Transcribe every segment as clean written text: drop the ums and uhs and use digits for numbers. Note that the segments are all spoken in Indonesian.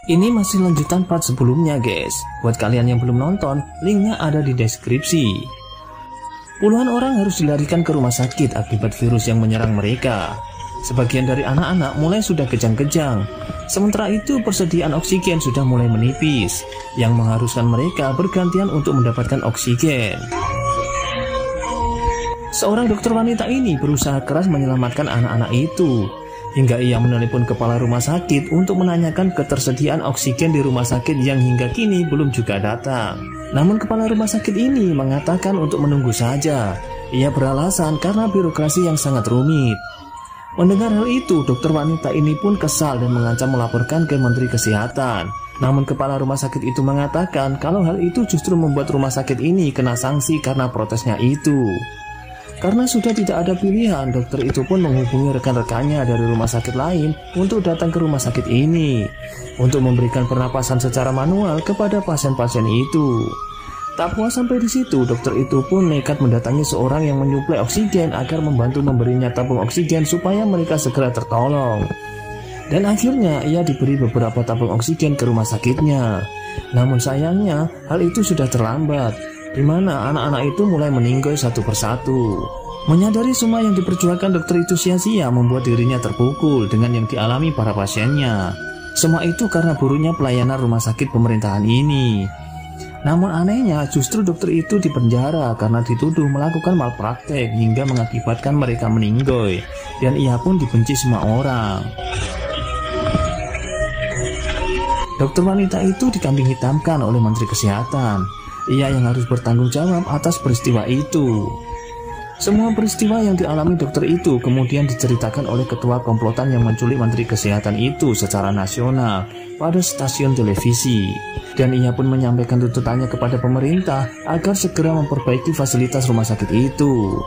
Ini masih lanjutan part sebelumnya guys. Buat kalian yang belum nonton, linknya ada di deskripsi. Puluhan orang harus dilarikan ke rumah sakit akibat virus yang menyerang mereka. Sebagian dari anak-anak mulai sudah kejang-kejang. Sementara itu persediaan oksigen sudah mulai menipis, yang mengharuskan mereka bergantian untuk mendapatkan oksigen. Seorang dokter wanita ini berusaha keras menyelamatkan anak-anak itu, hingga ia menelepon kepala rumah sakit untuk menanyakan ketersediaan oksigen di rumah sakit yang hingga kini belum juga datang. Namun kepala rumah sakit ini mengatakan untuk menunggu saja. Ia beralasan karena birokrasi yang sangat rumit. Mendengar hal itu, dokter wanita ini pun kesal dan mengancam melaporkan ke Menteri Kesehatan. Namun kepala rumah sakit itu mengatakan kalau hal itu justru membuat rumah sakit ini kena sanksi karena protesnya itu. Karena sudah tidak ada pilihan, dokter itu pun menghubungi rekan-rekannya dari rumah sakit lain untuk datang ke rumah sakit ini untuk memberikan pernapasan secara manual kepada pasien-pasien itu. Tak puas sampai di situ, dokter itu pun nekat mendatangi seorang yang menyuplai oksigen agar membantu memberinya tabung oksigen supaya mereka segera tertolong. Dan akhirnya ia diberi beberapa tabung oksigen ke rumah sakitnya. Namun sayangnya hal itu sudah terlambat, di mana anak-anak itu mulai meninggal satu persatu. Menyadari semua yang diperjuangkan dokter itu sia-sia membuat dirinya terpukul dengan yang dialami para pasiennya. Semua itu karena buruknya pelayanan rumah sakit pemerintahan ini. Namun anehnya justru dokter itu dipenjara karena dituduh melakukan malpraktek hingga mengakibatkan mereka meninggal, dan ia pun dibenci semua orang. Dokter wanita itu dikambing hitamkan oleh Menteri Kesehatan. Ia yang harus bertanggung jawab atas peristiwa itu. Semua peristiwa yang dialami dokter itu kemudian diceritakan oleh ketua komplotan yang menculik Menteri Kesehatan itu secara nasional pada stasiun televisi. Dan ia pun menyampaikan tuntutannya kepada pemerintah agar segera memperbaiki fasilitas rumah sakit itu.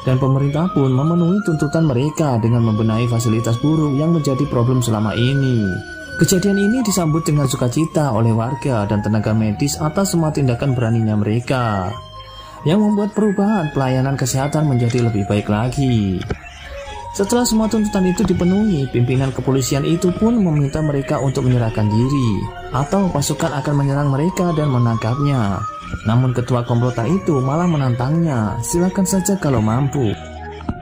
Dan pemerintah pun memenuhi tuntutan mereka dengan membenahi fasilitas buruk yang menjadi problem selama ini. Kejadian ini disambut dengan sukacita oleh warga dan tenaga medis atas semua tindakan beraninya mereka, yang membuat perubahan pelayanan kesehatan menjadi lebih baik lagi. Setelah semua tuntutan itu dipenuhi, pimpinan kepolisian itu pun meminta mereka untuk menyerahkan diri, atau pasukan akan menyerang mereka dan menangkapnya. Namun ketua komplotan itu malah menantangnya, silakan saja kalau mampu.